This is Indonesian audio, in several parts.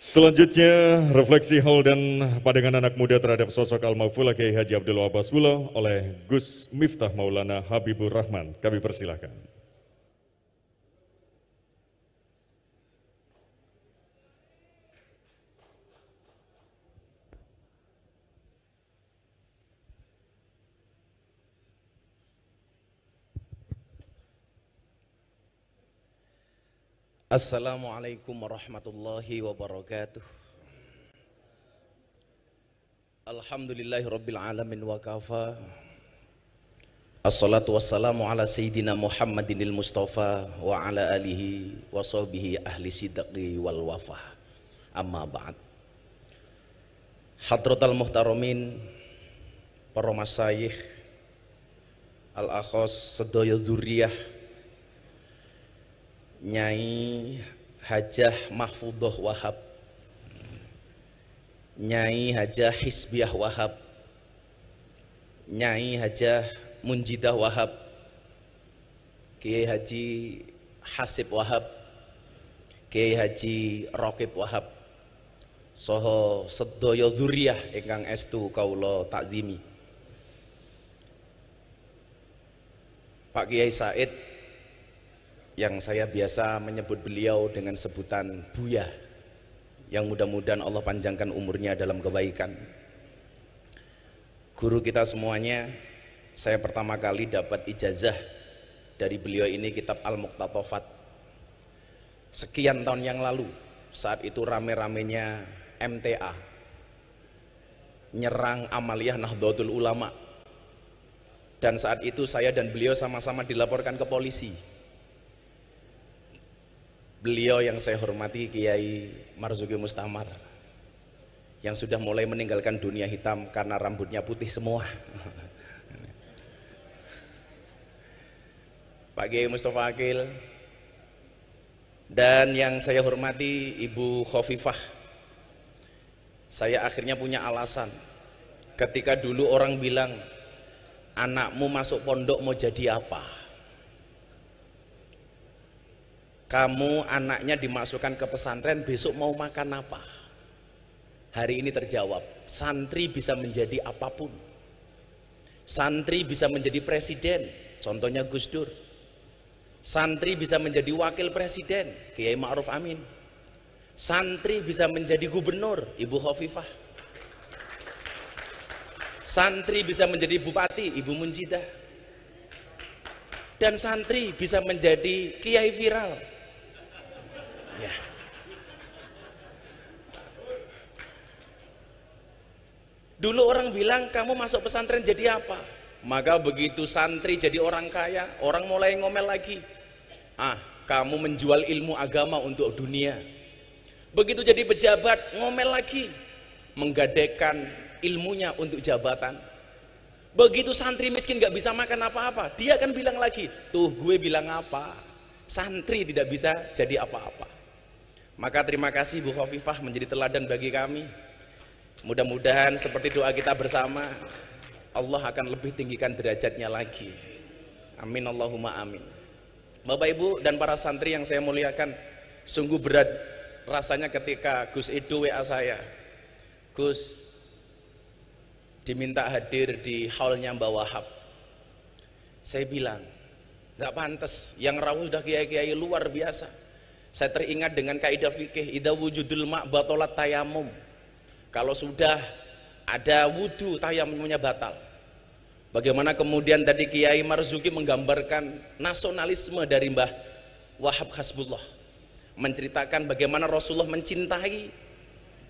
Selanjutnya, refleksi haul dan pandangan anak muda terhadap sosok Al-Maghfur Kiai Haji Abdul Wahab Basbullah oleh Gus Miftah Maulana Habibur Rahman. Kami persilahkan. Assalamualaikum warahmatullahi wabarakatuh. Alhamdulillahi rabbil alamin wa kafa. Assalatu wassalamu ala sayyidina Muhammadinil Mustafa wa ala alihi wa sahbihi ahli sidqi wal wafa. Amma ba'd. Hadratal muhtaramin, para masyayikh, al-akhos sedaya dzurriyah, Nyai Hajah Mahfudhoh Wahab, Nyai Hajah Hisbiah Wahab, Nyai Hajah Munjidah Wahab, Kiai Haji Hasib Wahab, Kiai Haji Rokib Wahab, soho sedaya dzurriyah ingkang estu kaula takzimi. Pak Kiai Said, yang saya biasa menyebut beliau dengan sebutan Buya, yang mudah-mudahan Allah panjangkan umurnya dalam kebaikan. Guru kita semuanya, saya pertama kali dapat ijazah dari beliau ini kitab Al-Muqtatafat sekian tahun yang lalu. Saat itu rame-ramenya MTA nyerang Amaliyah Nahdlatul Ulama, dan saat itu saya dan beliau sama-sama dilaporkan ke polisi. Beliau yang saya hormati Kiai Marzuki Mustamar, yang sudah mulai meninggalkan dunia hitam karena rambutnya putih semua. Pak Kiai Mustafa Akil, dan yang saya hormati Ibu Khofifah. Saya akhirnya punya alasan ketika dulu orang bilang, anakmu masuk pondok mau jadi apa? Kamu anaknya dimasukkan ke pesantren, besok mau makan apa? Hari ini terjawab, santri bisa menjadi apapun. Santri bisa menjadi presiden, contohnya Gus Dur. Santri bisa menjadi wakil presiden, Kiai Ma'ruf Amin. Santri bisa menjadi gubernur, Ibu Khofifah. Santri bisa menjadi bupati, Ibu Munjidah. Dan santri bisa menjadi kiai viral. Ya. Dulu orang bilang kamu masuk pesantren jadi apa? Maka begitu santri jadi orang kaya, orang mulai ngomel lagi. Kamu menjual ilmu agama untuk dunia. Begitu jadi pejabat, ngomel lagi, menggadaikan ilmunya untuk jabatan. Begitu santri miskin gak bisa makan apa-apa, dia akan bilang lagi, tuh gue bilang apa? Santri tidak bisa jadi apa-apa. Maka terima kasih Bu Khofifah menjadi teladan bagi kami. Mudah-mudahan seperti doa kita bersama, Allah akan lebih tinggikan derajatnya lagi. Amin Allahumma amin. Bapak Ibu dan para santri yang saya muliakan, sungguh berat rasanya ketika Gus Edo WA saya, Gus diminta hadir di haulnya Mbah Wahab. Saya bilang, gak pantas, yang rawuh sudah kiai-kiai luar biasa. Saya teringat dengan kaidah fikih, idza wujudul ma' batalat tayamum. Kalau sudah ada wudu, tayamumnya batal. Bagaimana kemudian tadi Kiai Marzuki menggambarkan nasionalisme dari Mbah Wahab Hasbullah, menceritakan bagaimana Rasulullah mencintai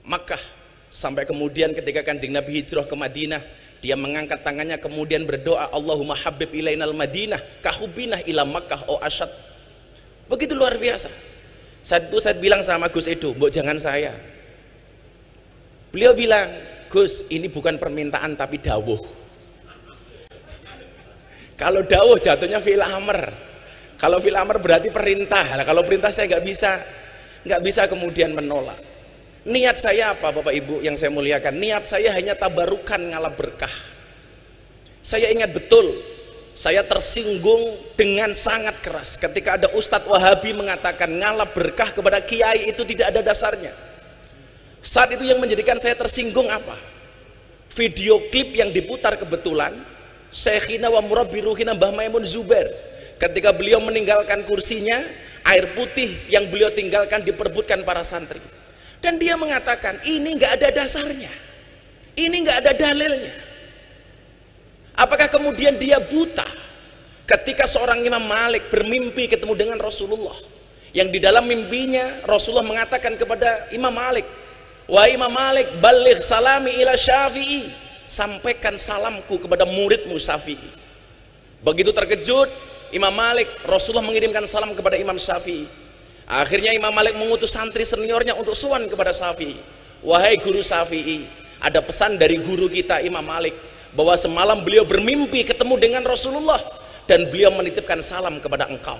Makkah, sampai kemudian ketika Kanjeng Nabi hijrah ke Madinah, dia mengangkat tangannya kemudian berdoa, Allahumma habib ilainal Madinah kahubinah ila Makkah o asyad. Begitu luar biasa. Saat itu saya bilang sama Gus Edo, mbok jangan saya. Beliau bilang, Gus ini bukan permintaan tapi dawuh. Kalau dawuh jatuhnya fi'il amr. Kalau fi'il amr berarti perintah. Nah, kalau perintah saya nggak bisa kemudian menolak. Niat saya apa Bapak Ibu yang saya muliakan? Niat saya hanya tabarukan ngalap berkah. Saya ingat betul, saya tersinggung dengan sangat keras ketika ada Ustadz Wahabi mengatakan ngalap berkah kepada kiai itu tidak ada dasarnya. Saat itu yang menjadikan saya tersinggung apa? Video klip yang diputar kebetulan Syekhina wa murabbi ruhina Mbah Maimun Zubair. Ketika beliau meninggalkan kursinya, air putih yang beliau tinggalkan diperebutkan para santri. Dan dia mengatakan, ini nggak ada dasarnya, ini nggak ada dalilnya. Apakah kemudian dia buta ketika seorang Imam Malik bermimpi ketemu dengan Rasulullah, yang di dalam mimpinya Rasulullah mengatakan kepada Imam Malik, wahai Imam Malik, baligh salami ila Syafi'i, sampaikan salamku kepada muridmu Syafi'i. Begitu terkejut Imam Malik, Rasulullah mengirimkan salam kepada Imam Syafi'i. Akhirnya Imam Malik mengutus santri seniornya untuk sowan kepada Syafi'i. Wahai guru Syafi'i, ada pesan dari guru kita Imam Malik, bahwa semalam beliau bermimpi ketemu dengan Rasulullah dan beliau menitipkan salam kepada engkau.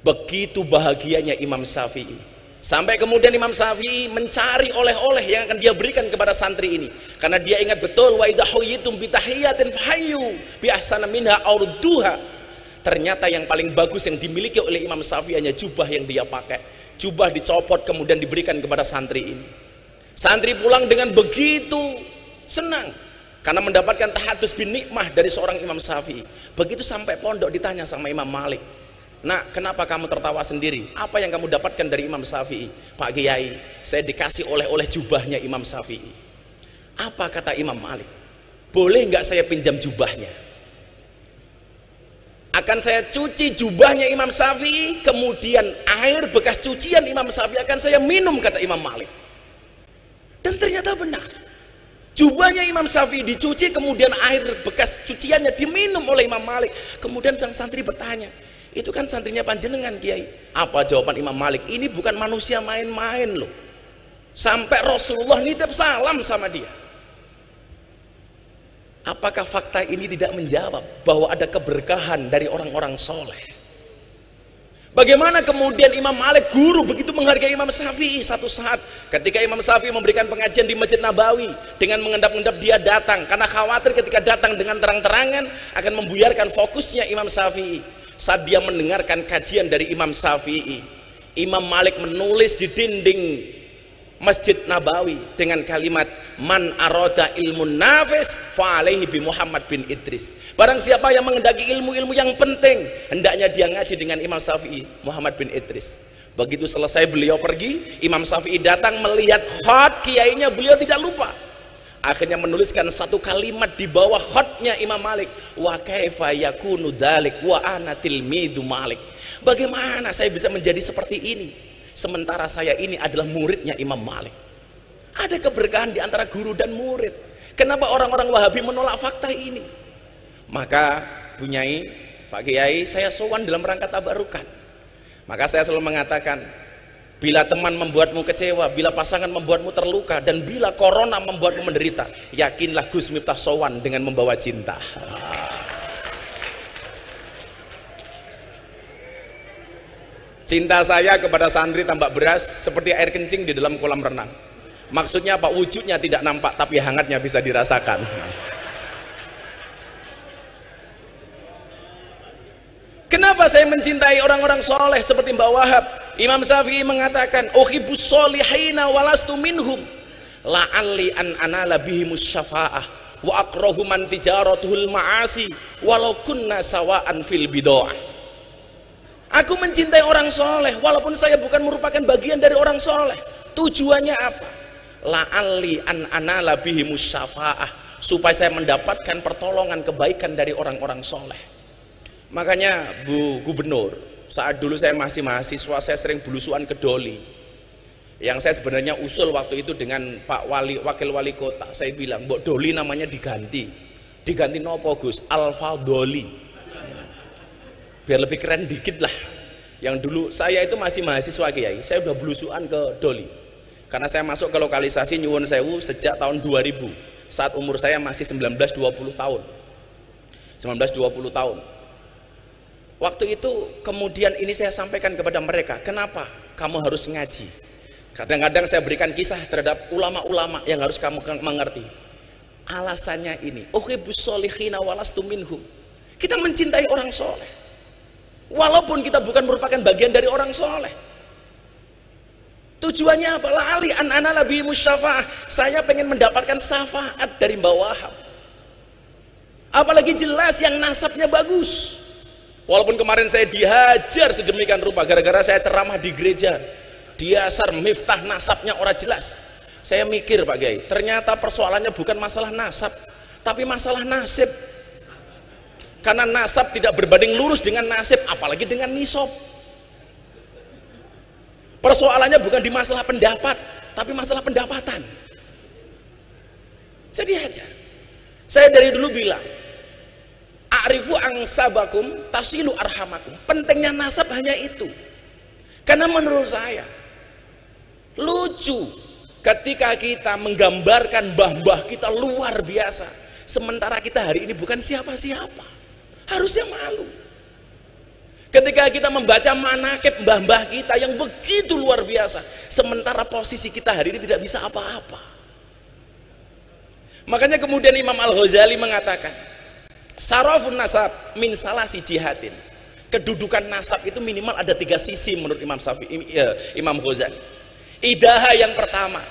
Begitu bahagianya Imam Syafi'i, sampai kemudian Imam Syafi'i mencari oleh-oleh yang akan dia berikan kepada santri ini, karena dia ingat betul, wa idza huyitum bi tahiyatin fahayyu bi ahsana minha aw rudduha. Ternyata yang paling bagus yang dimiliki oleh Imam Syafi'i hanya jubah yang dia pakai. Jubah dicopot kemudian diberikan kepada santri ini. Santri pulang dengan begitu senang karena mendapatkan tahadus bin nikmah dari seorang Imam Syafi'i. Begitu sampai pondok ditanya sama Imam Malik, nak, kenapa kamu tertawa sendiri? Apa yang kamu dapatkan dari Imam Syafi'i? Pak Kiai, saya dikasih oleh-oleh jubahnya Imam Syafi'i. Apa kata Imam Malik? Boleh nggak saya pinjam jubahnya? Akan saya cuci jubahnya Imam Syafi'i, kemudian air bekas cucian Imam Syafi'i akan saya minum, kata Imam Malik. Dan ternyata benar. Jubahnya Imam Syafi'i dicuci, kemudian air bekas cuciannya diminum oleh Imam Malik. Kemudian sang santri bertanya, itu kan santrinya panjenengan Kiai. Apa jawaban Imam Malik? Ini bukan manusia main-main loh. Sampai Rasulullah nitip salam sama dia. Apakah fakta ini tidak menjawab bahwa ada keberkahan dari orang-orang soleh? Bagaimana kemudian Imam Malik, guru, begitu menghargai Imam Syafi'i? Satu saat ketika Imam Syafi'i memberikan pengajian di Masjid Nabawi, dengan mengendap-endap dia datang karena khawatir ketika datang dengan terang-terangan akan membuyarkan fokusnya Imam Syafi'i. Saat dia mendengarkan kajian dari Imam Syafi'i, Imam Malik menulis di dinding Masjid Nabawi dengan kalimat, man aroda ilmun nafis fa'alaihi bi Muhammad bin Idris. Barang siapa yang mengendaki ilmu-ilmu yang penting, hendaknya dia ngaji dengan Imam Syafi'i, Muhammad bin Idris. Begitu selesai beliau pergi, Imam Syafi'i datang melihat khat kiainya, beliau tidak lupa. Akhirnya menuliskan satu kalimat di bawah khatnya Imam Malik, wa kaifa yakunu dzalik wa ana tilmidu Malik. Bagaimana saya bisa menjadi seperti ini sementara saya ini adalah muridnya Imam Malik? Ada keberkahan di antara guru dan murid. Kenapa orang-orang Wahabi menolak fakta ini? Maka Bunyai, Pak Kiai, saya sowan dalam rangka tabarukan. Maka saya selalu mengatakan, bila teman membuatmu kecewa, bila pasangan membuatmu terluka, dan bila corona membuatmu menderita, yakinlah Gus Miftah sowan dengan membawa cinta. Cinta saya kepada santri tambak beras seperti air kencing di dalam kolam renang. Maksudnya apa? Wujudnya tidak nampak tapi hangatnya bisa dirasakan. Kenapa saya mencintai orang-orang soleh seperti Mbak Wahab? Imam Syafi'i mengatakan, uhibbus solihina walastu minhum la'alli an anala bihimus syafa'ah wa akrahu man tijaratuhul ma'asi walau kunna sawa'an fil bid'ah. Aku mencintai orang soleh walaupun saya bukan merupakan bagian dari orang soleh. Tujuannya apa? La'alli an anala bihimus syafa'ah, supaya saya mendapatkan pertolongan kebaikan dari orang-orang soleh. Makanya Bu Gubernur, saat dulu saya masih mahasiswa, saya sering belusuan ke Doli. Yang saya sebenarnya usul waktu itu dengan Pak Wali, Wakil Wali Kota, saya bilang, Mbok Doli namanya diganti nopo Gus? Alfa Doli, biar lebih keren dikit lah. Yang dulu saya itu masih mahasiswa Kiai, saya udah belusuan ke Doli karena saya masuk ke lokalisasi Nyuwun Sewu sejak tahun 2000, saat umur saya masih 19-20 tahun. Waktu itu kemudian ini saya sampaikan kepada mereka, kenapa kamu harus ngaji? Kadang-kadang saya berikan kisah terhadap ulama-ulama yang harus kamu mengerti. Alasannya ini, uhibbus solihina walastu minhum. Kita mencintai orang soleh walaupun kita bukan merupakan bagian dari orang soleh. Tujuannya apa? Lali an ana nabi musyafa'ah. Saya pengen mendapatkan syafaat dari Mbak Wahab. Apalagi jelas yang nasabnya bagus. Walaupun kemarin saya dihajar sedemikian rupa gara-gara saya ceramah di gereja. Diasar Miftah nasabnya orang jelas. Saya mikir Pak Kiai, ternyata persoalannya bukan masalah nasab, tapi masalah nasib. Karena nasab tidak berbanding lurus dengan nasib, apalagi dengan nisab. Persoalannya bukan di masalah pendapat, tapi masalah pendapatan. Jadi aja. Saya dari dulu bilang, a'rifu angsabakum tasilu arhamakum. Pentingnya nasab hanya itu. Karena menurut saya lucu ketika kita menggambarkan mbah-mbah kita luar biasa, sementara kita hari ini bukan siapa-siapa. Harusnya malu. Ketika kita membaca manakib mbah-mbah kita yang begitu luar biasa, sementara posisi kita hari ini tidak bisa apa-apa. Makanya kemudian Imam Al-Ghazali mengatakan, sarafun nasab min salasi jihatin. Kedudukan nasab itu minimal ada 3 sisi menurut Imam Ghazali. Idaha yang pertama,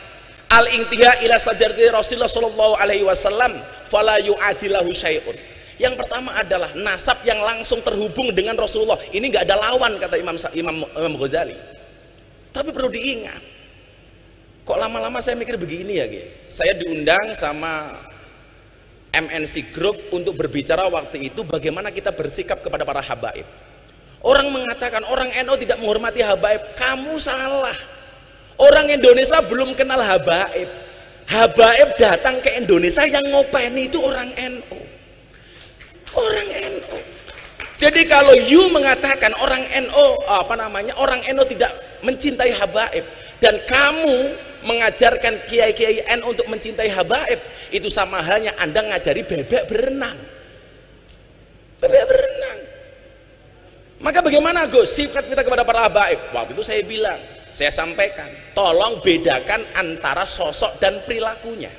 al-intiha ila sajarati Rasulullah sallallahu alaihi wasallam fala yu'adilahu syai'un. Yang pertama adalah nasab yang langsung terhubung dengan Rasulullah. Ini nggak ada lawan kata Imam Ghazali. Tapi perlu diingat, kok lama-lama saya mikir begini ya, saya diundang sama MNC Group untuk berbicara waktu itu bagaimana kita bersikap kepada para habaib. Orang mengatakan orang NU tidak menghormati habaib. Kamu salah. Orang Indonesia belum kenal habaib. Habaib datang ke Indonesia, yang ngopeni itu orang NU. Orang NU. Jadi kalau you mengatakan orang NU orang NU tidak mencintai habaib, dan kamu mengajarkan kiai-kiai NU untuk mencintai habaib, itu sama halnya Anda ngajari bebek berenang. Bebek berenang. Maka bagaimana Gus sifat kita kepada para habaib? Waktu itu saya bilang, saya sampaikan, tolong bedakan antara sosok dan perilakunya.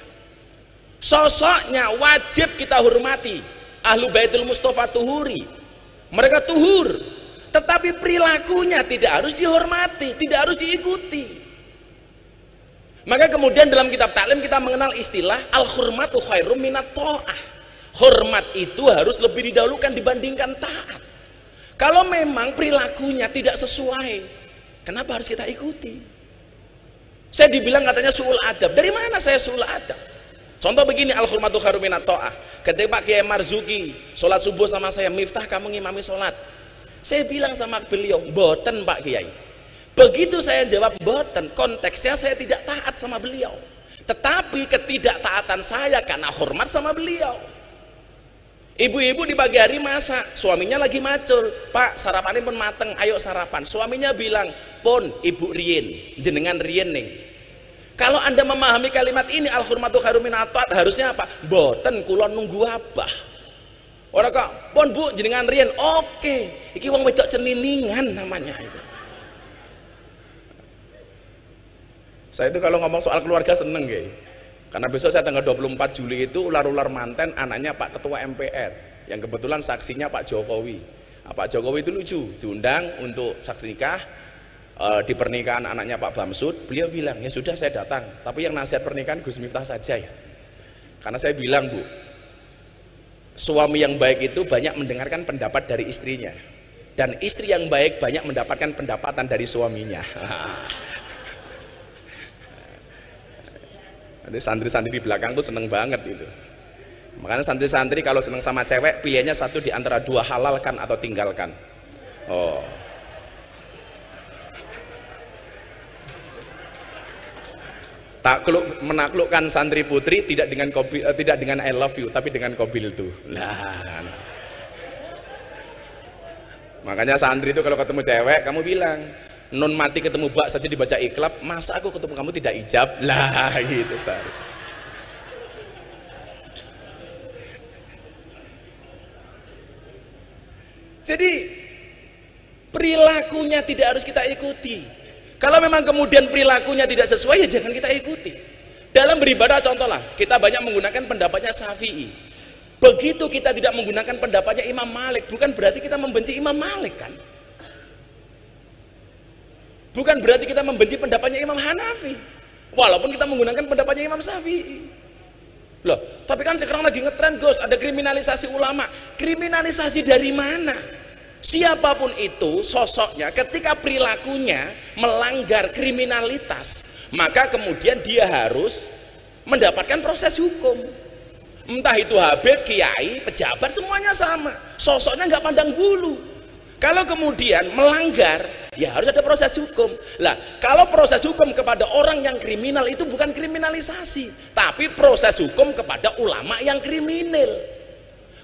Sosoknya wajib kita hormati. Ahlu Baitul Mustafa tuhuri, mereka tuhur, tetapi perilakunya tidak harus dihormati, tidak harus diikuti. Maka kemudian dalam kitab taklim kita mengenal istilah al-hurmatu khairum minat ta'ah. Hormat itu harus lebih didahulukan dibandingkan taat. Kalau memang perilakunya tidak sesuai, kenapa harus kita ikuti? Saya dibilang katanya su'ul adab. Dari mana saya su'ul adab? Contoh begini, al-hurmatu khairum minat ta'ah. Ketika Pak Kiai Marzuki sholat subuh sama saya, Miftah kamu ngimami sholat. Saya bilang sama beliau, boten Pak Kiai. Begitu saya jawab boten, konteksnya saya tidak taat sama beliau. Tetapi ketidaktaatan saya karena hormat sama beliau. Ibu-ibu di pagi hari masak, suaminya lagi macul, Pak sarapannya pun mateng, ayo sarapan. Suaminya bilang, pun ibu rien, jenengan rien nih. Kalau Anda memahami kalimat ini, al-hurmatu khairum minat ta'ah, harusnya apa? Boten kulon nunggu abah. Orang kok, pun bu jenengan rien, oke, iki wong wedok ceniningan namanya itu. Saya itu kalau ngomong soal keluarga seneng ya. Karena besok saya tanggal 24 Juli itu ular-ular manten anaknya Pak Ketua MPR, yang kebetulan saksinya Pak Jokowi. Nah, Pak Jokowi itu lucu, diundang untuk saksi nikah di pernikahan anaknya Pak Bamsud. Beliau bilang, ya sudah saya datang, tapi yang nasihat pernikahan Gus Miftah saja ya. Karena saya bilang, Bu, suami yang baik itu banyak mendengarkan pendapat dari istrinya, dan istri yang baik banyak mendapatkan pendapatan dari suaminya. Nanti santri-santri di belakang tuh seneng banget itu. Makanya santri-santri kalau seneng sama cewek, pilihannya satu di antara dua, halalkan atau tinggalkan. Oh. Menaklukkan santri putri tidak dengan I love you, tapi dengan kobil tuh. Nah. Makanya santri itu kalau ketemu cewek, kamu bilang, non mati ketemu bak saja dibaca iklab, masa aku ketemu kamu tidak ijab? Lah gitu seharusnya. Jadi perilakunya tidak harus kita ikuti. Kalau memang kemudian perilakunya tidak sesuai, ya jangan kita ikuti. Dalam beribadah contohlah, kita banyak menggunakan pendapatnya Syafi'i. Begitu kita tidak menggunakan pendapatnya Imam Malik, bukan berarti kita membenci Imam Malik kan? Bukan berarti kita membenci pendapatnya Imam Hanafi, walaupun kita menggunakan pendapatnya Imam Syafi'i. Loh, tapi kan sekarang lagi ngetren Gus, ada kriminalisasi ulama. Kriminalisasi dari mana? Siapapun itu sosoknya, ketika perilakunya melanggar kriminalitas, maka kemudian dia harus mendapatkan proses hukum. Entah itu Habib, kiai, pejabat, semuanya sama. Sosoknya nggak pandang bulu. Kalau kemudian melanggar, ya harus ada proses hukum. Lah, kalau proses hukum kepada orang yang kriminal itu bukan kriminalisasi, tapi proses hukum kepada ulama yang kriminal.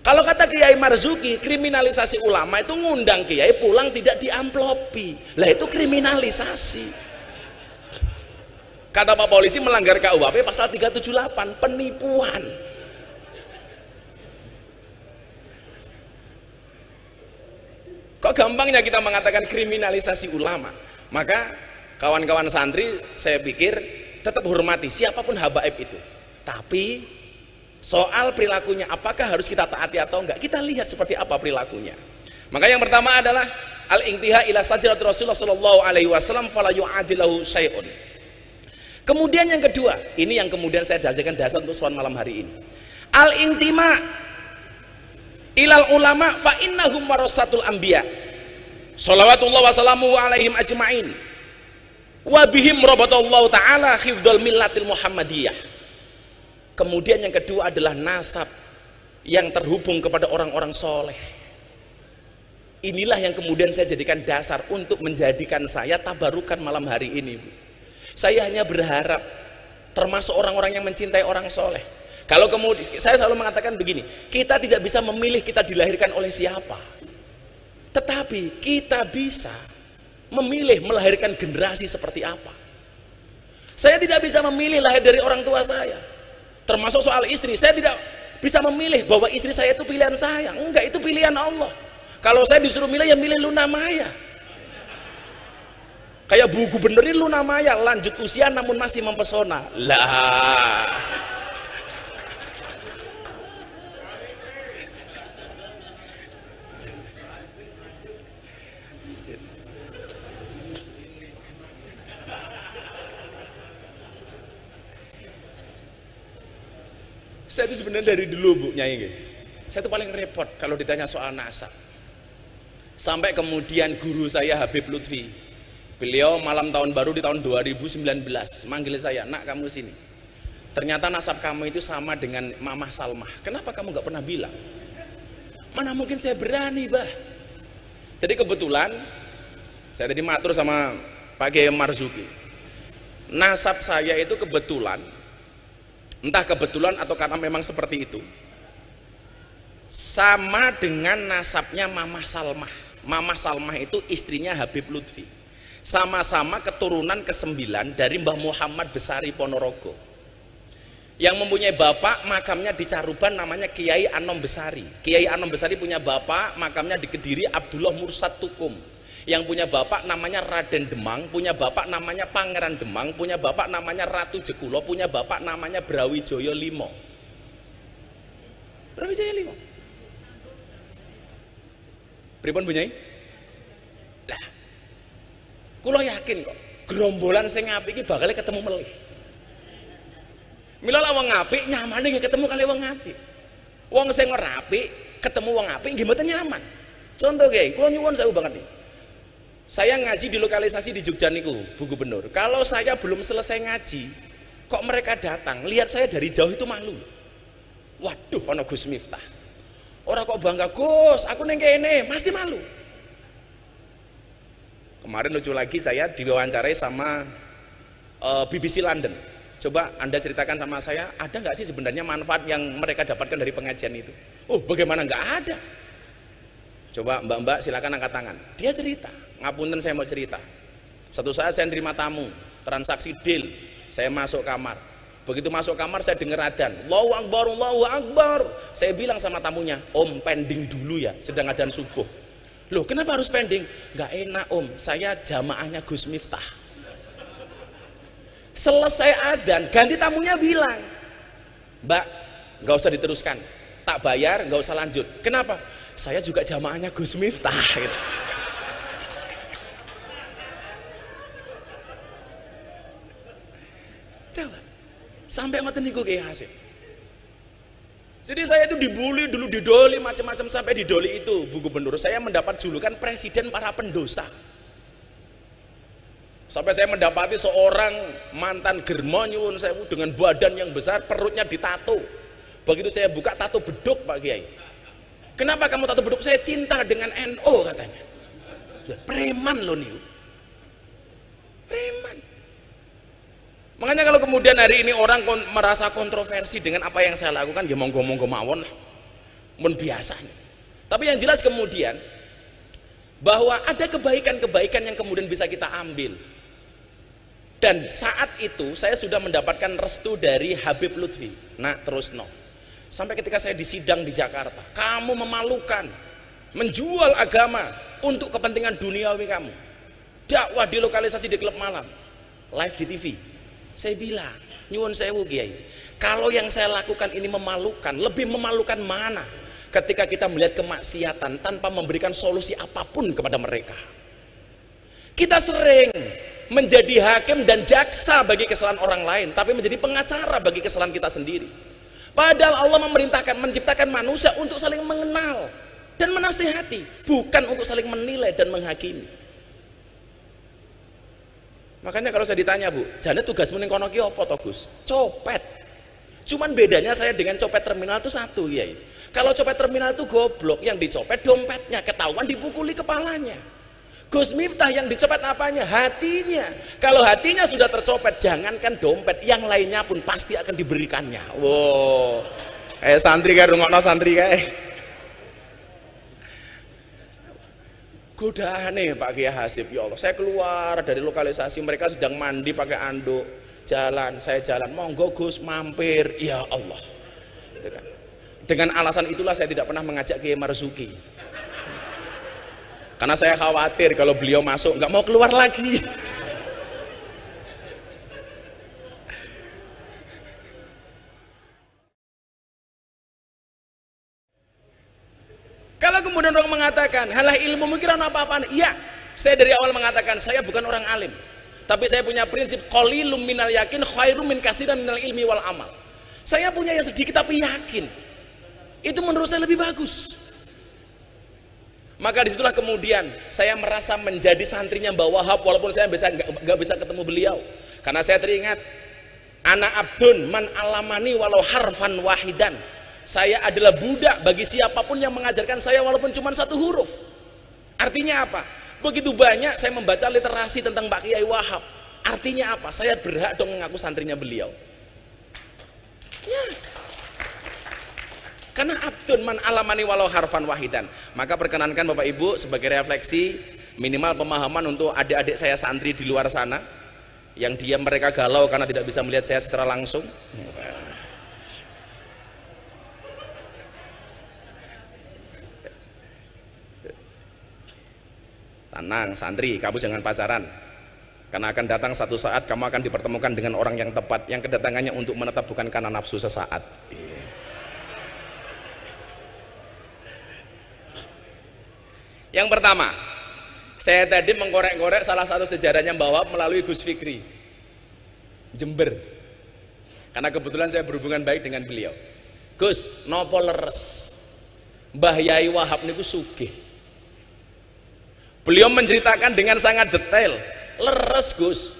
Kalau kata Kiai Marzuki, kriminalisasi ulama itu ngundang kiai pulang tidak diamplopi. Lah itu kriminalisasi. Kata Pak Polisi melanggar KUHP pasal 378, penipuan. Kok gampangnya kita mengatakan kriminalisasi ulama? Maka kawan-kawan santri saya pikir tetap hormati siapapun habaib itu. Tapi soal perilakunya apakah harus kita taati atau enggak, kita lihat seperti apa perilakunya. Maka yang pertama adalah al-intiha ila sajrat Rasulullah sallallahu alaihi wasallam fala yu'adilahu syai'un. Kemudian yang kedua, ini yang kemudian saya jadikan dasar untuk soal malam hari ini. Al-intima ilal ulama fa innahum warasatul anbiya. Shalawatullah wa salamuhu alaihim ajma'in. Wa bihim rabatallahu ta'ala khifdul millatil muhammadiyah. Kemudian yang kedua adalah nasab yang terhubung kepada orang-orang soleh. Inilah yang kemudian saya jadikan dasar untuk menjadikan saya tabarukan malam hari ini, Bu. Saya hanya berharap termasuk orang-orang yang mencintai orang soleh. Kalau kemudian saya selalu mengatakan begini, kita tidak bisa memilih kita dilahirkan oleh siapa, tetapi kita bisa memilih melahirkan generasi seperti apa. Saya tidak bisa memilih lahir dari orang tua saya. Termasuk soal istri, saya tidak bisa memilih bahwa istri saya itu pilihan saya. Enggak, itu pilihan Allah. Kalau saya disuruh milih, ya milih Luna Maya. Kayak Bu Gubernur ini Luna Maya, lanjut usia namun masih mempesona. Lah. Saya itu sebenarnya dari dulu, Bu Nyai, saya itu paling repot kalau ditanya soal nasab. Sampai kemudian guru saya Habib Lutfi, beliau malam tahun baru di tahun 2019 manggil saya, nak kamu sini. Ternyata nasab kamu itu sama dengan Mamah Salmah. Kenapa kamu nggak pernah bilang? Mana mungkin saya berani, bah. Jadi kebetulan saya tadi matur sama Pak Kiai Marzuki. Nasab saya itu kebetulan, entah kebetulan atau karena memang seperti itu, sama dengan nasabnya Mamah Salmah. Mamah Salmah itu istrinya Habib Lutfi. Sama-sama keturunan ke-9 dari Mbah Muhammad Besari Ponorogo, yang mempunyai bapak makamnya di Caruban namanya Kiai Anom Besari. Kiai Anom Besari punya bapak makamnya di Kediri Abdullah Mursad Tukum, yang punya bapak namanya Raden Demang, punya bapak namanya Pangeran Demang, punya bapak namanya Ratu Jekulo, punya bapak namanya Brawijaya Limo. Brawijaya Limo. Pripun Bu Nyai? Lah, kula yakin kok gerombolan sing apik iki bakal ketemu melih. Mila wong apik nyamane nggih ketemu kali wong apik. Wong sing ora apik ketemu wong apik nggih mboten nyaman. Contoh nggih, kula nyuwun sewu banget nih. Saya ngaji di lokalisasi di Jogja niku, Bu Gubernur. Kalau saya belum selesai ngaji, kok mereka datang, lihat saya dari jauh itu malu. Waduh, ono Gus Miftah. Ora kok bangga, Gus, aku ning kene, pasti malu. Kemarin lucu lagi, saya diwawancarai sama BBC London. Coba Anda ceritakan sama saya, ada nggak sih sebenarnya manfaat yang mereka dapatkan dari pengajian itu? Oh, bagaimana nggak ada? Coba mbak-mbak silakan angkat tangan. Dia cerita, ngapunten saya mau cerita. Satu saat saya nerima tamu, transaksi deal, saya masuk kamar. Begitu masuk kamar saya dengar adzan, Allahu Akbar, Allahu Akbar. Saya bilang sama tamunya, Om pending dulu ya, sedang adzan subuh. Loh kenapa harus pending? Nggak enak Om, saya jamaahnya Gus Miftah. Selesai adzan, ganti tamunya bilang, Mbak, nggak usah diteruskan, tak bayar, nggak usah lanjut. Kenapa? Saya juga jamaahnya Gus Miftah. Gitu. Coba. Sampai ngoten niku Kiai Hasim. Jadi saya itu dibully dulu, didoli macam-macam, sampai didoli itu Bu Gubernur saya mendapat julukan presiden para pendosa. Sampai saya mendapati seorang mantan germo nyuwun sewu dengan badan yang besar, perutnya ditato. Begitu saya buka, tato beduk Pak Kiai. Kenapa kamu tato beduk? Saya cinta dengan NO katanya. Ya, preman loh nih. Preman. Makanya kalau kemudian hari ini orang merasa kontroversi dengan apa yang saya lakukan, ya monggo-monggo mawon lah, mun biasanya. Tapi yang jelas kemudian bahwa ada kebaikan-kebaikan yang kemudian bisa kita ambil. Dan saat itu saya sudah mendapatkan restu dari Habib Lutfi. Nah terus no. Sampai ketika saya disidang di Jakarta, kamu memalukan, menjual agama untuk kepentingan duniawi kamu. Dakwah di lokalisasi di klub malam, live di TV. Saya bilang, nyuwun sewu Kiai, kalau yang saya lakukan ini memalukan, lebih memalukan mana ketika kita melihat kemaksiatan tanpa memberikan solusi apapun kepada mereka. Kita sering menjadi hakim dan jaksa bagi kesalahan orang lain, tapi menjadi pengacara bagi kesalahan kita sendiri. Padahal Allah memerintahkan, menciptakan manusia untuk saling mengenal dan menasihati, bukan untuk saling menilai dan menghakimi. Makanya kalau saya ditanya, Bu, jane tugasmu ning kono ki apa to, Gus? Copet. Cuman bedanya saya dengan copet terminal itu satu, Kiai. Kalau copet terminal itu goblok, yang dicopet dompetnya, ketahuan dipukuli kepalanya. Gus Miftah yang dicopet apanya? Hatinya. Kalau hatinya sudah tercopet, jangankan dompet, yang lainnya pun pasti akan diberikannya. Wow. Santri kae rungokno santri kae. Godaane Pak Kiai Hasib, ya Allah, saya keluar dari lokalisasi, mereka sedang mandi pakai anduk, jalan, saya jalan, monggo Gus mampir, ya Allah. Gitu kan. Dengan alasan itulah saya tidak pernah mengajak Kiai Marzuki, karena saya khawatir kalau beliau masuk nggak mau keluar lagi. Kalau kemudian orang mengatakan halah ilmu mungkin apa-apaan, iya, saya dari awal mengatakan saya bukan orang alim, tapi saya punya prinsip qalilum minal yakin khairum min katsiran minal ilmi wal amal. Saya punya yang sedikit tapi yakin, itu menurut saya lebih bagus. Maka disitulah kemudian saya merasa menjadi santrinya Mbah Wahab, walaupun saya nggak bisa ketemu beliau, karena saya teringat ana abdun man alamani walau harfan wahidan. Saya adalah budak bagi siapapun yang mengajarkan saya walaupun cuma satu huruf. Artinya apa? Begitu banyak saya membaca literasi tentang Pak Kiai Wahab. Artinya apa? Saya berhak dong mengaku santrinya beliau. Ya. Karena abdun man alamani walau harfan wahidan. Maka perkenankan Bapak Ibu sebagai refleksi, minimal pemahaman untuk adik-adik saya santri di luar sana yang mereka galau karena tidak bisa melihat saya secara langsung. Tenang santri, kamu jangan pacaran, karena akan datang satu saat kamu akan dipertemukan dengan orang yang tepat, yang kedatangannya untuk menetap bukan karena nafsu sesaat. Yang pertama, saya tadi mengkorek-korek salah satu sejarahnya Mbah Wahab melalui Gus Fikri Jember, karena kebetulan saya berhubungan baik dengan beliau. Gus, nopo leres Mbah Yai Wahab niku sugih. Beliau menceritakan dengan sangat detail, leres Gus.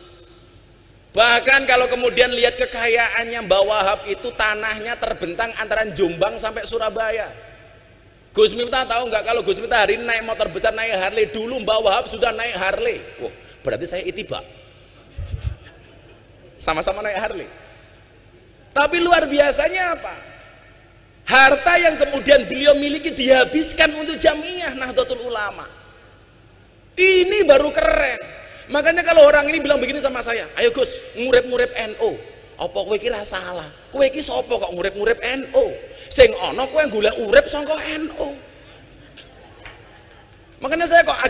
Bahkan kalau kemudian lihat kekayaannya Mbah Wahab itu, tanahnya terbentang antara Jombang sampai Surabaya. Gus Miftah tahu nggak kalau Gus Miftah hari ini naik motor besar, naik Harley, dulu Mbah Wahab sudah naik Harley. Wah, berarti saya itibak. Sama-sama naik Harley. Tapi luar biasanya apa? Harta yang kemudian beliau miliki dihabiskan untuk Jamiah Nahdlatul Ulama. Ini baru keren. Makanya kalau orang ini bilang begini sama saya, ayo Gus, ngurep-ngurep NU. Apa kowe iki ra salah? Kowe iki sapa kok ngurep-ngurep NU? Sing ana kowe golek urip saka NU. Makanya saya kok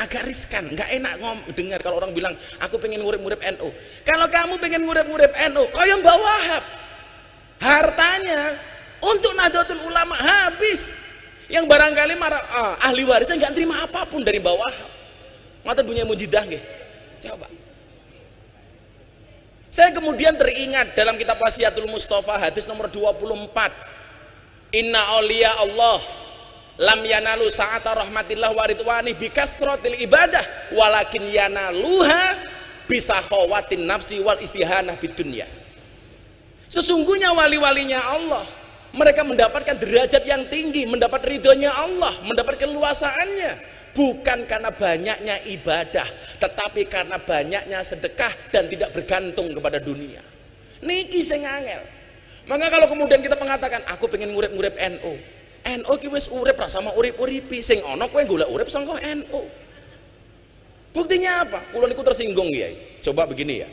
agak riskan, nggak enak dengar kalau orang bilang aku pengen ngurep-ngurep NU. Kalau kamu pengen ngurep-ngurep NU, kaya Mbah Wahab, hartanya untuk Nahdlatul Ulama habis. Yang barangkali ahli warisnya nggak terima apapun dari Mbah Wahab. Ngoten punya mujidah nggih. Coba. Saya kemudian teringat dalam kitab Wasiatul Mustafa hadis nomor 24. Inna awliya Allah lam yanalu sa'ata rahmatillah wa ridwani bikasratil ibadah walakin yanaluha bisakhawatin nafsi wal istihanah bidunya. Sesungguhnya wali-walinya Allah, mereka mendapatkan derajat yang tinggi, mendapat ridhonya Allah, mendapat keluasaannya bukan karena banyaknya ibadah, tetapi karena banyaknya sedekah dan tidak bergantung kepada dunia. Niki sing angel. Maka kalau kemudian kita mengatakan aku pengen ngurip-ngurip NU, NU ki wis urip ra sama urip-uripi, sing ana kowe golek urip saka NU. Buktinya apa? Kula niku tersinggung ya. Coba begini ya.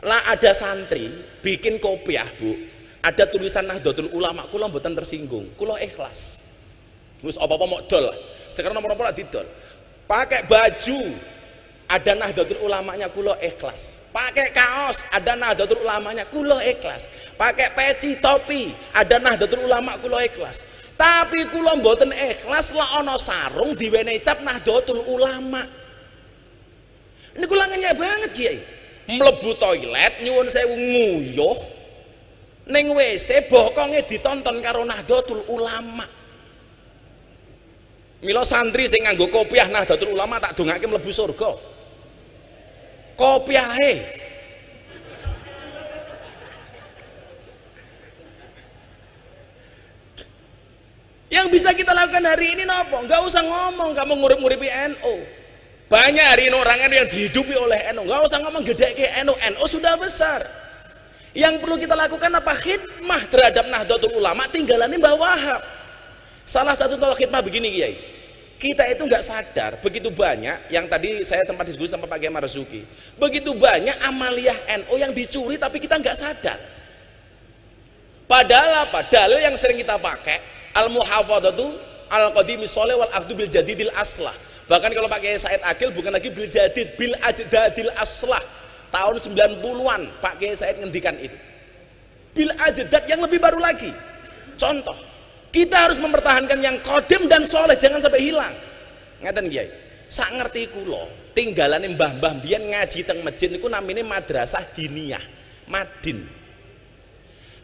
Lah ada santri bikin kopiah, Bu. Ada tulisan Nahdlatul Ulama, kula mboten tersinggung. Kula ikhlas. Wis apa-apa mau dol lah. Sekarang nomor-nomor didol. Pakai baju ada Nahdlatul Ulamanya, kula ikhlas. Pakai kaos ada Nahdlatul Ulamanya, kula ikhlas. Pakai peci topi ada Nahdlatul Ulama, kula ikhlas. Tapi kula mboten ikhlas lah ana sarung diwenehi cap Nahdlatul Ulama. Ini kula ngenyek banget Kiai. Mlebu toilet nyuwun sewu nguyuh ning WC bokonge ditonton karo Nahdlatul Ulama. Mila santri sing nganggo kopiah Nahdlatul Ulama tak dongake mlebu surga. Kopiahe. Yang bisa kita lakukan hari ini nopo? Enggak usah ngomong kamu ngurip-nguripi NU. Banyak hari ini orang yang dihidupi oleh NU. Enggak usah ngomong gedeke NU. NU sudah besar. Yang perlu kita lakukan apa? Khidmah terhadap Nahdlatul Ulama tinggalannya Mbah Wahab. Salah satu contoh khidmah begini Kiai, kita itu nggak sadar begitu banyak yang tadi saya tempat diskusi sama Pak Kiai Marzuki, begitu banyak amaliyah NU yang dicuri tapi kita nggak sadar. Padahal apa? Dalil yang sering kita pakai al-muhafadzatu al-qadimi sholih wal aqdu bil jadidil aslah. Bahkan kalau Pak Kiai Said Akil bukan lagi bil jadid, bil ajdadil aslah. Tahun 90-an Pak Kiai Said ngendikan itu. Bil ajdad yang lebih baru lagi. Contoh, kita harus mempertahankan yang kodim dan soleh, jangan sampai hilang. Ngeten Kiai, sak ngerti kula tinggalane mbah-mbah biyen ngaji teng masjid niku namine madrasah diniyah, Madin.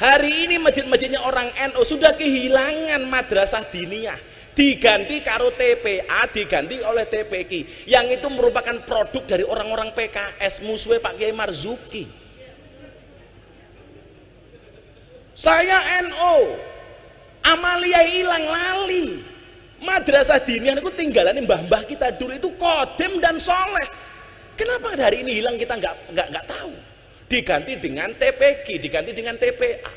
Hari ini masjid-masjidnya orang NU sudah kehilangan madrasah diniyah, diganti karo TPA, diganti oleh TPQ yang itu merupakan produk dari orang-orang PKS musuhnya Pak Kiai Marzuki. Saya NU, amaliyah hilang lali. Madrasah diniyah itu tinggalan mbah-mbah kita dulu itu kodim dan soleh. Kenapa hari ini hilang kita nggak tahu. Diganti dengan TPQ, diganti dengan TPA.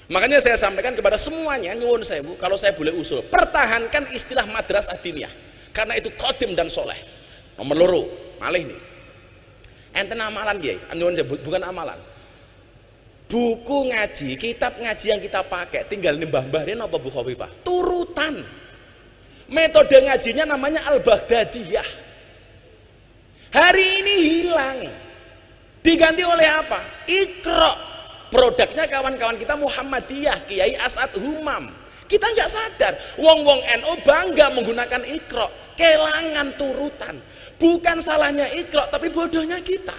Makanya saya sampaikan kepada semuanya, nyuwun saya Bu, kalau saya boleh usul, pertahankan istilah madrasah diniyah karena itu kodim dan soleh. Nomor loro, malih nih. Enten amalan Kiai, nyuwun saya bukan amalan. Buku ngaji, kitab ngaji yang kita pakai tinggal nih mbah-mbah ini apa Bu Khofifah? Turutan. Metode ngajinya namanya Al-Baghdadiyah. Hari ini hilang. Diganti oleh apa? Iqra. Produknya kawan-kawan kita Muhammadiyah, Kiai As'ad Humam. Kita nggak sadar. Wong-wong NU bangga menggunakan Iqra. Kelangan turutan. Bukan salahnya Iqra, tapi bodohnya kita.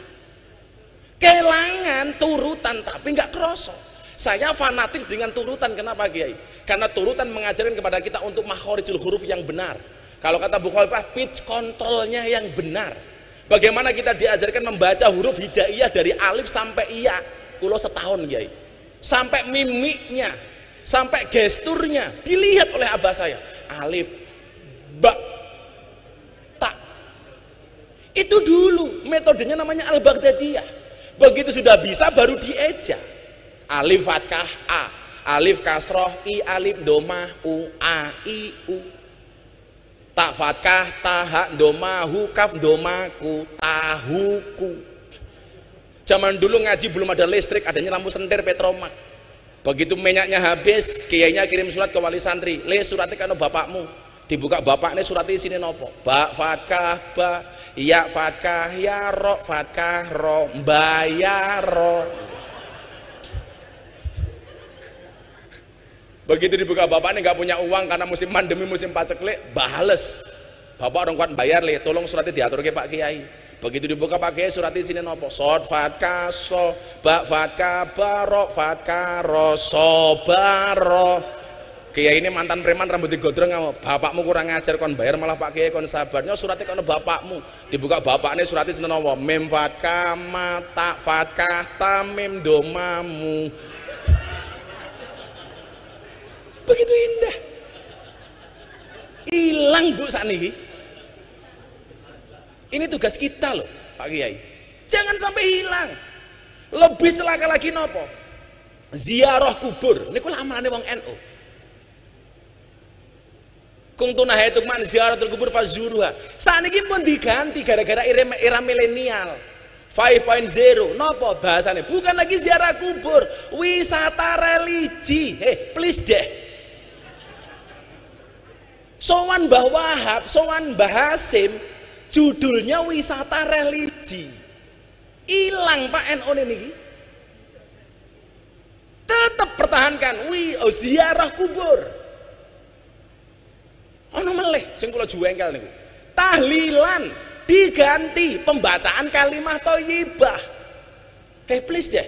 Kelangan turutan tapi nggak kroso. Saya fanatik dengan turutan. Kenapa Kiai? Karena turutan mengajarkan kepada kita untuk makhorijul huruf yang benar. Kalau kata Bu Khalifah, pitch kontrolnya yang benar. Bagaimana kita diajarkan membaca huruf hijaiyah dari alif sampai iya. Kulo setahun Kiai. Sampai mimiknya, sampai gesturnya dilihat oleh abah saya. Alif, ba, ta. Itu dulu metodenya namanya Al-Baghdadiyah. Begitu sudah bisa baru dieja. Alif fathah a, alif kasroh i, alif domah u, a i u. Tak fathah taha domahu kaf domaku tahuku. Zaman dulu ngaji belum ada listrik, adanya lampu senter Petromak. Begitu minyaknya habis, kiainya kirim surat ke wali santri, le suratnya kano bapakmu. Dibuka bapaknya suratnya sini nopo. Ba fathah ba, ya fathah ya ro fathah ro bayaro. Begitu dibuka bapaknya nggak punya uang karena musim pandemi musim paceklik, bales. Bapak orang kuat bayar le, tolong suratnya diatur ke Pak Kiai. Begitu dibuka Pak Kiai surat isine napa? Sod fatka so ba fatka baro fatka roso baro. Kiai ini mantan preman rambut digondrong ngomong, bapakmu kurang ngajar kon bayar malah Pak Kiai kon sabarnya suratnya kon bapakmu. Dibuka bapaknya suratnya isine napa? Mim fatka mata fatka tamim domamu. Begitu indah. Hilang Bu sakniki. Ini tugas kita loh Pak Kiai, jangan sampai hilang. Lebih celaka lagi nopo? Ziarah kubur niku amalane wong NU. Kuntu nahaituk man ziaratul kubur fazuruha. Sakniki pun diganti gara-gara era milenial 5.0. Nopo bahasane? Bukan lagi ziarah kubur, wisata religi. Please deh. Sowan Mbah Wahab, sowan Mbah Hasim, judulnya wisata religi. Hilang Pak NU ini. Tetap pertahankan ziarah kubur. Ono meleh sing kula juwengkel niku. Tahlilan diganti pembacaan kalimat thayyibah. Please deh.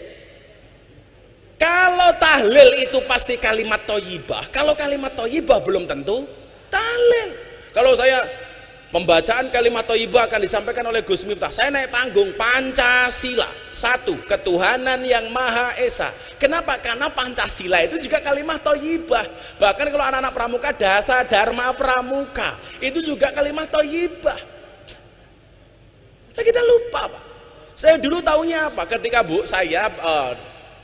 Kalau tahlil itu pasti kalimat thayyibah. Kalau kalimat thayyibah belum tentu tahlil. Kalau saya pembacaan kalimat thayyibah akan disampaikan oleh Gus Miftah, saya naik panggung Pancasila, satu ketuhanan yang Maha Esa. Kenapa? Karena Pancasila itu juga kalimat thayyibah. Bahkan kalau anak-anak pramuka Dasa Dharma Pramuka itu juga kalimat thayyibah. Nah, kita lupa Pak. Saya dulu tahunya apa? Ketika saya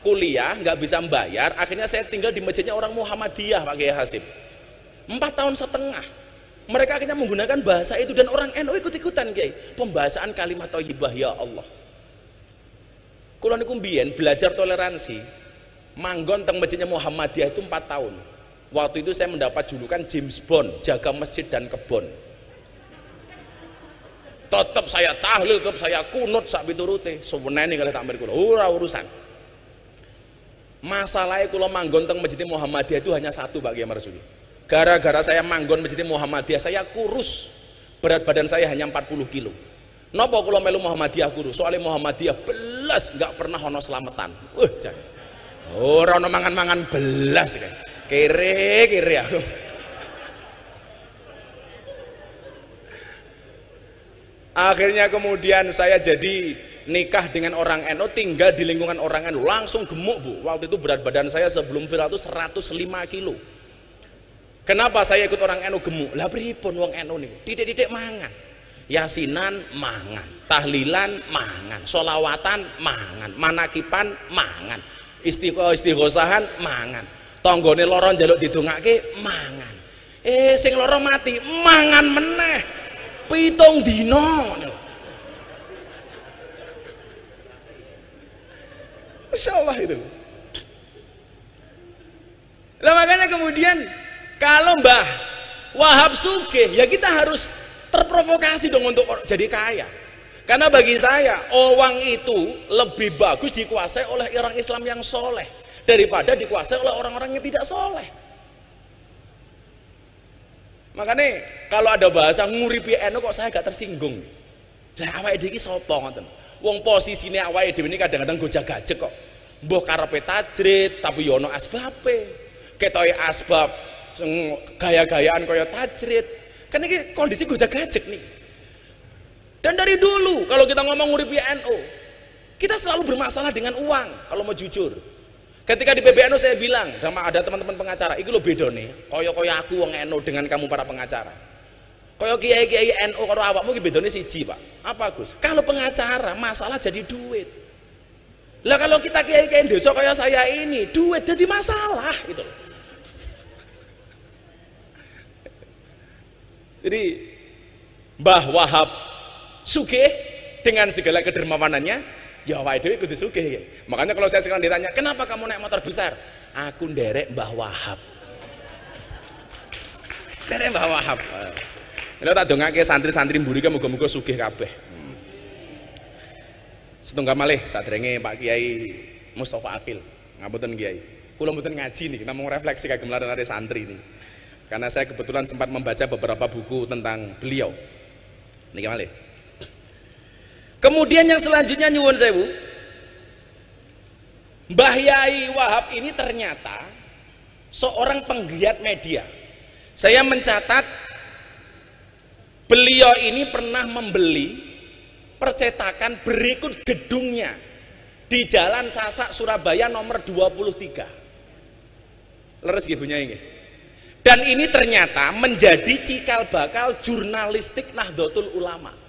kuliah nggak bisa membayar, akhirnya saya tinggal di masjidnya orang Muhammadiyah Pak Kiai Hasim 4 tahun setengah. Mereka akhirnya menggunakan bahasa itu dan orang NU ikut-ikutan Kiai. Pembahasan kalimat thayyibah, ya Allah. Kula niku mbiyen belajar toleransi, manggon teng masjidnya Muhammadiyah itu 4 tahun. Waktu itu saya mendapat julukan James Bond, jaga masjid dan kebon. Tetap saya tahlil, tetap saya kunut sak piturute. Sewenene kalih takmir kula, ora urusan. Masalahnya kula manggon teng masjid Muhammadiyah itu hanya satu Pak Kiai Marsudi. Gara-gara saya manggon masjid Muhammadiyah, saya kurus. Berat badan saya hanya 40 kilo. Napa kula melu Muhammadiyah kurus? Soalnya Muhammadiyah belas nggak pernah ono selamatan. Jan. Ora ono mangan-mangan belas kae. Kere aku. Akhirnya kemudian saya jadi nikah dengan orang NU, tinggal di lingkungan orang NU, langsung gemuk Bu. Waktu itu berat badan saya sebelum viral itu 105 kilo. Kenapa saya ikut orang NU gemuk? Lah pripun wong NU niku? Titik-titik mangan. Yasinan mangan, tahlilan mangan, sholawatan mangan, manakipan mangan, istighosahan mangan. Tanggane lara njaluk didongake mangan. Sing lara mati mangan meneh. 7 dina. Masyaallah itu. Lah makanya kemudian kalau Mbah Wahab sugih, ya kita harus terprovokasi dong untuk jadi kaya. Karena bagi saya, uang itu lebih bagus dikuasai oleh orang Islam yang soleh daripada dikuasai oleh orang-orang yang tidak soleh. Makanya kalau ada bahasa nguripi NU kok saya gak tersinggung. Lah awake dhewe iki sapa ngoten? Wong posisine awake dhewe ini kadang-kadang gojag-gajeg kok. Mbah karepe tajrid tapi yo ono asbabe. Ketoke asbab gaya-gayaan kaya tajrid, kan ini kondisi gojag-gajeg nih. Dan dari dulu kalau kita ngomong nguripi NU, kita selalu bermasalah dengan uang. Kalau mau jujur, ketika di PBNU saya bilang sama ada teman-teman pengacara, iki lho bedone kaya aku wong NU dengan kamu para pengacara. Kaya kiai-kiai NU karo awakmu iki bedone siji Pak. Apa Gus? Kalau pengacara masalah jadi duit. Lah kalau kita kiai-kiai desa kaya saya ini, duit jadi masalah gitu loh. Jadi Mbah Wahab sugih dengan segala kedermawanannya, ya awake dhewe kudu sugih ya. Makanya kalau saya sekarang ditanya, "Kenapa kamu naik motor besar?" Aku nderek Mbah Wahab. Nderek Mbah Wahab. Lha tak dongake santri-santri mburi muga-muga sugih kabeh. Setunggal malih sadurunge Pak Kiai Mustafa Akil. Ngapunten Kiai. Kula mboten ngaji niki, namung refleksi kagem lare-lare santri niki. Karena saya kebetulan sempat membaca beberapa buku tentang beliau. Niki malih. Kemudian yang selanjutnya nyuwun sewu, Mbah Yai Wahab ini ternyata seorang penggiat media. Saya mencatat beliau ini pernah membeli percetakan berikut gedungnya di Jalan Sasak Surabaya nomor 23. Leres nggih punya ini. Dan ini ternyata menjadi cikal bakal jurnalistik Nahdlatul Ulama.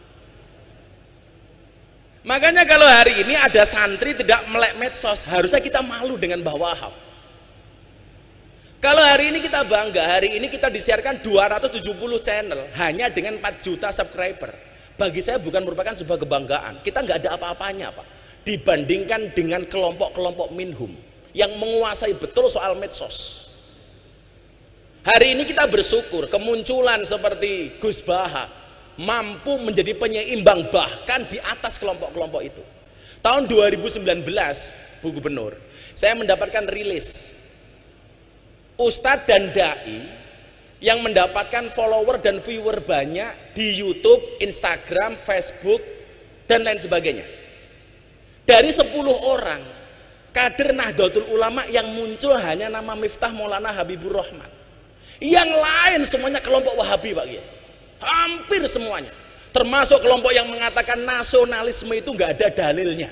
Makanya kalau hari ini ada santri tidak melek medsos, harusnya kita malu dengan Mbah Wahab. Kalau hari ini kita bangga, hari ini kita disiarkan 270 channel hanya dengan 4 juta subscriber. Bagi saya bukan merupakan sebuah kebanggaan. Kita nggak ada apa-apanya, Pak, dibandingkan dengan kelompok-kelompok minhum yang menguasai betul soal medsos. Hari ini kita bersyukur kemunculan seperti Gus Baha mampu menjadi penyeimbang bahkan di atas kelompok-kelompok itu. Tahun 2019, Bu Gubernur, saya mendapatkan rilis Ustadz dan Dai yang mendapatkan follower dan viewer banyak di YouTube, Instagram, Facebook, dan lain sebagainya. Dari 10 orang kader Nahdlatul Ulama yang muncul hanya nama Miftah Maulana Habibur Rahman. Yang lain semuanya kelompok Wahabi, Pak Kiai. Hampir semuanya. Termasuk kelompok yang mengatakan nasionalisme itu nggak ada dalilnya.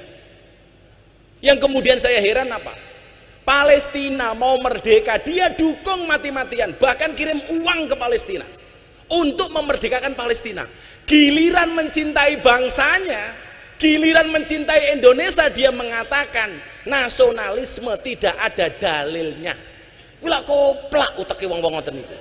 Yang kemudian saya heran apa? Palestina mau merdeka, dia dukung mati-matian, bahkan kirim uang ke Palestina untuk memerdekakan Palestina. Giliran mencintai bangsanya, giliran mencintai Indonesia, dia mengatakan nasionalisme tidak ada dalilnya. Wila koplak uteke wong-wong ngoten niku.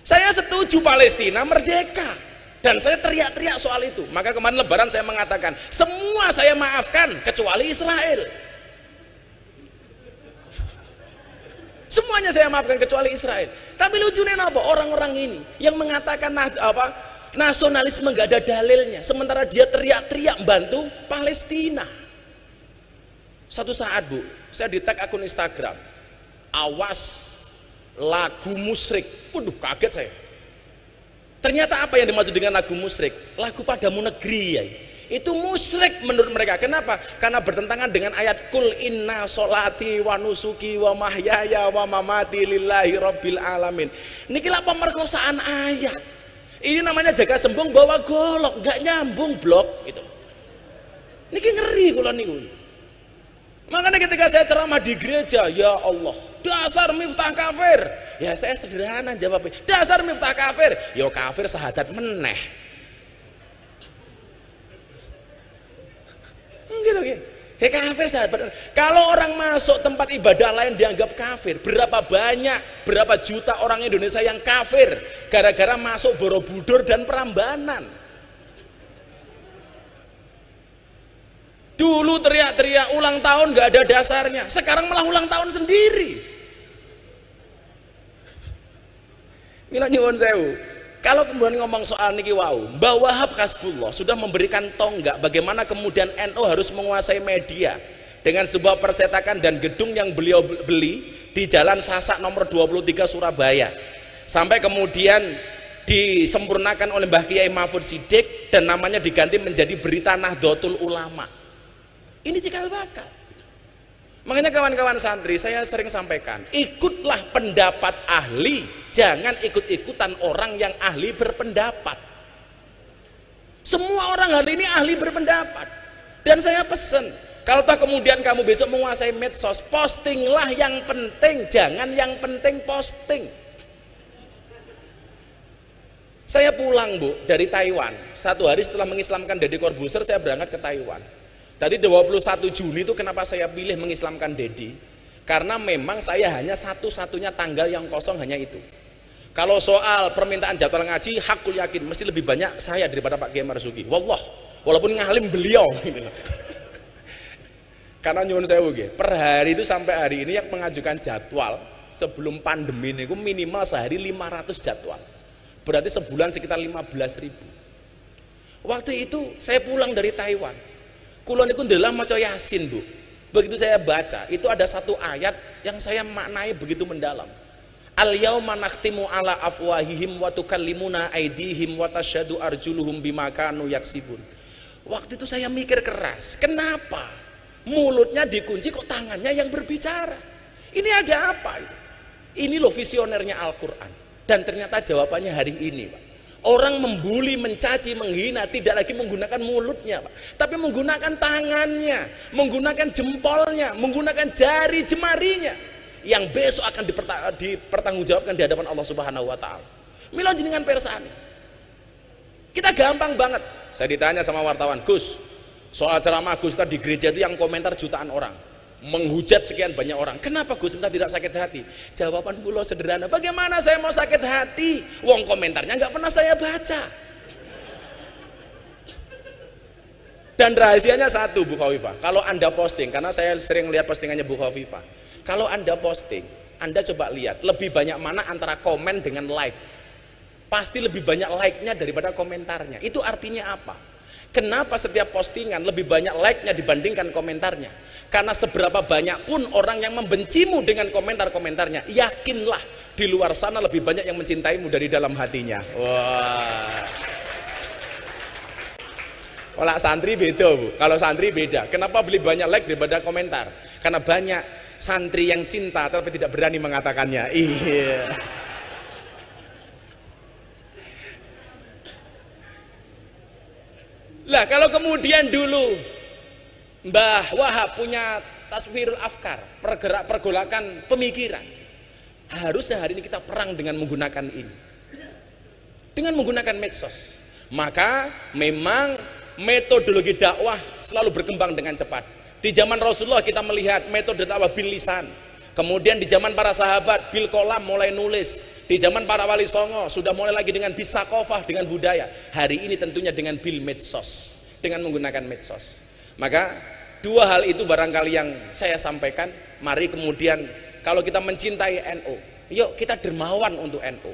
Saya setuju Palestina merdeka dan saya teriak-teriak soal itu. Maka kemarin Lebaran saya mengatakan semua saya maafkan kecuali Israel. Semuanya saya maafkan kecuali Israel. Tapi lucunya apa? Orang-orang ini yang mengatakan nasionalisme nggak ada dalilnya, sementara dia teriak-teriak bantu Palestina. Satu saat, Bu, saya di tag akun Instagram, awas lagu musyrik. Waduh, kaget saya. Ternyata apa yang dimaksud dengan lagu musyrik? Lagu Padamu Negeri, ya. Itu musyrik menurut mereka. Kenapa? Karena bertentangan dengan ayat Kul inna sholati wa nusuki wa mahyaya wa mamati lillahi rabbil alamin. Niki lah pemerkosaan ayat. Ini namanya jaga sembung bawa golok, nggak nyambung blok gitu. Niki ngeri kula niku. Makanya ketika saya ceramah di gereja, ya Allah, dasar Miftah kafir. Ya saya sederhana jawabnya, dasar Miftah kafir. Ya kafir sahadat meneh. Gitu gitu. Ya kafir sahadat. Kalau orang masuk tempat ibadah lain dianggap kafir, berapa banyak, berapa juta orang Indonesia yang kafir gara-gara masuk Borobudur dan Prambanan. Dulu teriak-teriak ulang tahun gak ada dasarnya, sekarang malah ulang tahun sendiri. Mila nyuwun sewu, kalau kemudian ngomong soal niki wau, Mbah Wahab Hasbullah sudah memberikan tonggak bagaimana kemudian NU harus menguasai media dengan sebuah percetakan dan gedung yang beliau beli di Jalan Sasak nomor 23 Surabaya. Sampai kemudian disempurnakan oleh Mbah Kiai Mahfud Siddiq dan namanya diganti menjadi Berita Nahdlatul Ulama. Ini cikal bakal. Makanya kawan-kawan santri saya sering sampaikan, ikutlah pendapat ahli, jangan ikut-ikutan orang yang ahli berpendapat. Semua orang hari ini ahli berpendapat. Dan saya pesen, kalau tak kemudian kamu besok menguasai medsos, postinglah yang penting, jangan yang penting posting. Saya pulang, Bu, dari Taiwan. 1 hari setelah mengislamkan Deddy Corbuzier, saya berangkat ke Taiwan. Tadi 21 Juni itu kenapa saya pilih mengislamkan Deddy? Karena memang saya hanya satu-satunya tanggal yang kosong hanya itu. Kalau soal permintaan jadwal ngaji, hakul yakin mesti lebih banyak saya daripada Pak Kiai Marzuki. Wallah, walaupun ngalim beliau gitu. Karena nyuwun sewu nggih, per hari itu sampai hari ini yang mengajukan jadwal sebelum pandemi ini minimal sehari 500 jadwal. Berarti sebulan sekitar 15.000. Waktu itu saya pulang dari Taiwan. Kulon itu adalah maca Yasin, Bu. Begitu saya baca, itu ada satu ayat yang saya maknai begitu mendalam. Al yauma nakhtimu ala afwahihim wa tukallimuna aydihim wa tasyhadu arjuluhum bima kanu yaksibun. Waktu itu saya mikir keras, kenapa mulutnya dikunci kok tangannya yang berbicara? Ini ada apa? Ini loh visionernya Al-Quran. Dan ternyata jawabannya hari ini, Pak. Orang membuli, mencaci, menghina tidak lagi menggunakan mulutnya, Pak, tapi menggunakan tangannya, menggunakan jempolnya, menggunakan jari jemarinya yang besok akan dipertanggungjawabkan di hadapan Allah Subhanahu wa taala. Mila jenengan persani. Kita gampang banget. Saya ditanya sama wartawan, Gus, soal ceramah Gus tadi di gereja itu yang komentar jutaan orang, menghujat sekian banyak orang. Kenapa Gus minta tidak sakit hati? Jawaban pulau sederhana. Bagaimana saya mau sakit hati? Wong komentarnya nggak pernah saya baca. Dan rahasianya satu, Bu Khawifah. Kalau Anda posting, karena saya sering lihat postingannya Bu Khawifah. Kalau Anda posting, Anda coba lihat lebih banyak mana antara komen dengan like. Pasti lebih banyak like-nya daripada komentarnya. Itu artinya apa? Kenapa setiap postingan lebih banyak like-nya dibandingkan komentarnya? Karena seberapa banyak pun orang yang membencimu dengan komentar-komentarnya, yakinlah di luar sana lebih banyak yang mencintaimu dari dalam hatinya. Wah. Kalau santri beda, Bu. Kalau santri beda. Kenapa beli banyak like daripada komentar? Karena banyak santri yang cinta tapi tidak berani mengatakannya. Iya. Lah kalau kemudian dulu Mbah Wahab punya taswirul afkar, pergolakan pemikiran, harusnya hari ini kita perang dengan menggunakan ini, dengan menggunakan medsos. Maka memang metodologi dakwah selalu berkembang dengan cepat. Di zaman Rasulullah kita melihat metode dakwah bil lisan, kemudian di zaman para sahabat bil kolam mulai nulis, di zaman para wali songo sudah mulai lagi dengan bisakofah, dengan budaya. Hari ini tentunya dengan bil medsos, dengan menggunakan medsos. Maka dua hal itu barangkali yang saya sampaikan. Mari kemudian kalau kita mencintai NU, yuk kita dermawan untuk NU.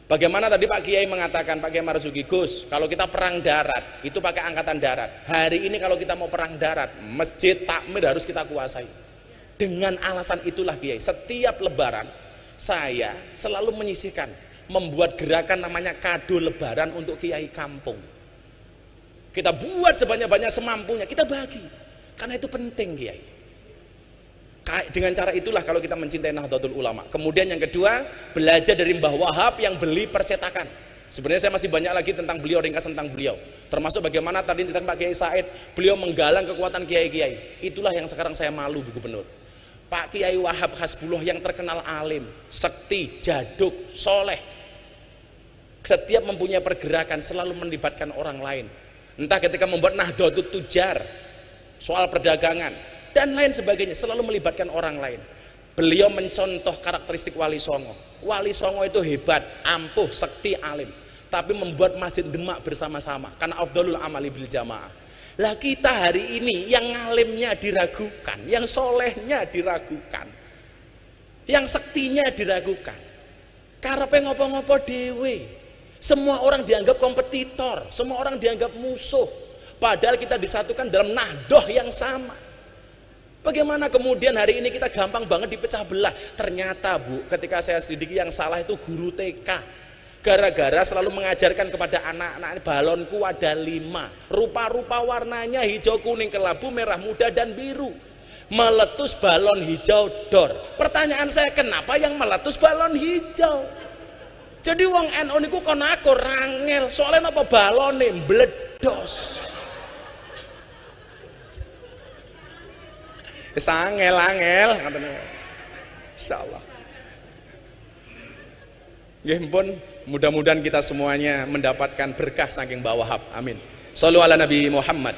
Bagaimana tadi Pak Kiai mengatakan, Pak Kiai Marzuki, Gus, kalau kita perang darat itu pakai angkatan darat. Hari ini kalau kita mau perang darat, masjid takmir harus kita kuasai. Dengan alasan itulah Kiai, setiap lebaran saya selalu menyisihkan, membuat gerakan namanya kado lebaran untuk Kiai kampung. Kita buat sebanyak-banyak semampunya, kita bagi, karena itu penting Kiai. Dengan cara itulah kalau kita mencintai Nahdlatul Ulama. Kemudian yang kedua, belajar dari Mbah Wahab yang beli percetakan. Sebenarnya saya masih banyak lagi tentang beliau, ringkas tentang beliau, termasuk bagaimana tadi cerita Pak Kiai Said, beliau menggalang kekuatan kiai-kiai. Itulah yang sekarang saya malu, Bu Gubernur. Pak Kiai Wahab Hasbullah yang terkenal alim, sekti, jaduk, soleh, setiap mempunyai pergerakan selalu melibatkan orang lain. Entah ketika membuat Nahdlatul Tujar, soal perdagangan dan lain sebagainya, selalu melibatkan orang lain. Beliau mencontoh karakteristik Wali Songo. Wali Songo itu hebat, ampuh, sekti, alim, tapi membuat masjid Demak bersama-sama, karena afdhalul amali bil jamaah. Lah kita hari ini yang ngalimnya diragukan, yang solehnya diragukan, yang sektinya diragukan, karepe ngopo-ngopo dewe. Semua orang dianggap kompetitor, semua orang dianggap musuh, padahal kita disatukan dalam nahdoh yang sama. Bagaimana kemudian hari ini kita gampang banget dipecah belah? Ternyata Bu, ketika saya selidiki yang salah itu guru TK. Gara-gara selalu mengajarkan kepada anak-anak, balonku ada 5, rupa-rupa warnanya hijau, kuning, kelabu, merah muda, dan biru. Meletus balon hijau dor. Pertanyaan saya, kenapa yang meletus balon hijau? Jadi wong NU niku kon aku rangel, soalnya apa balone mbledos. Angel katanya. Insyaallah. Nggih pun mudah-mudahan kita semuanya mendapatkan berkah saking Mbah Wahab. Amin. Shallu ala Nabi Muhammad.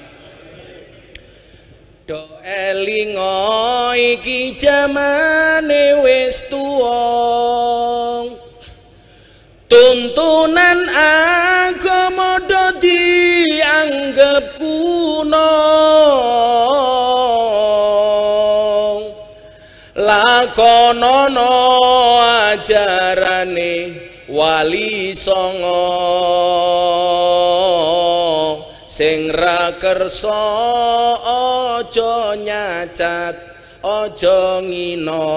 Do elingo iki jamane wis tuwa. Tuntunan agama do dianggep kuno. Lakonono ajarane Wali Songo sing ra kersa aja nyacat aja ngina.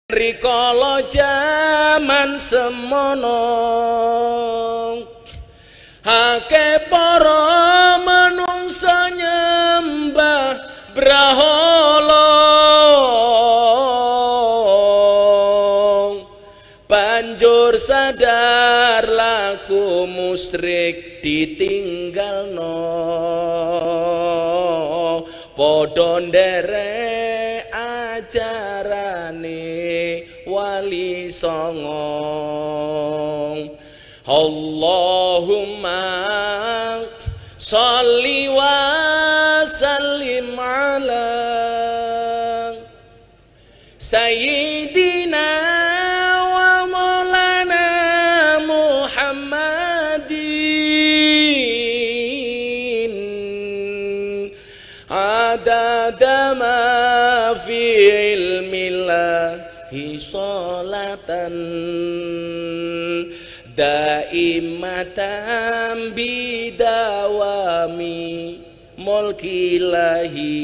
rikala jaman semono akeh para manungsa nyembah brahala banjur sadar laku musyrik ditinggalno padha nderek ajarane wali songo. Allahumma sholli wa sallim ala sayyidina wa maulana Muhammadin adada ma fi ilmillahi sholatan daimatan bidawami mulkilahi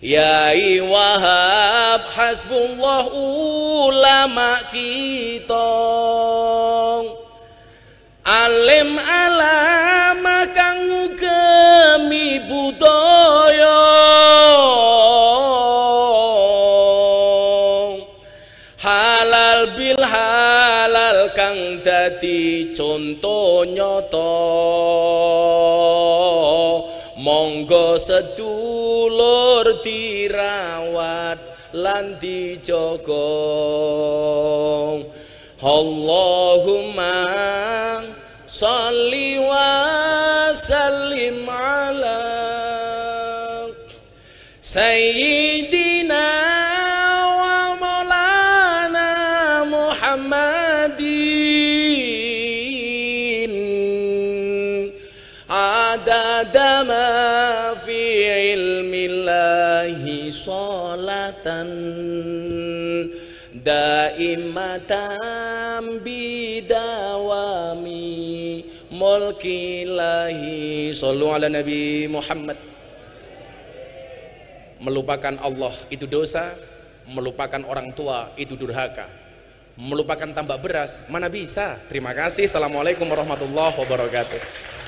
Yai Wahab hasbullah ulama kita alim alama kang ngugemi budaya halal bil halal kang dadi conto nyata monggo sedulur dirawat lan dijaga. Allahumma sholli wa sallim ala sayyidina wa maulana Muhammadin adada ma fi ilmillahi sholatan daimatan bidawami mulkilahi. Shallu ala Nabi Muhammad. Melupakan Allah itu dosa, melupakan orang tua itu durhaka, melupakan tambak beras mana bisa. Terima kasih. Assalamualaikum warahmatullahi wabarakatuh.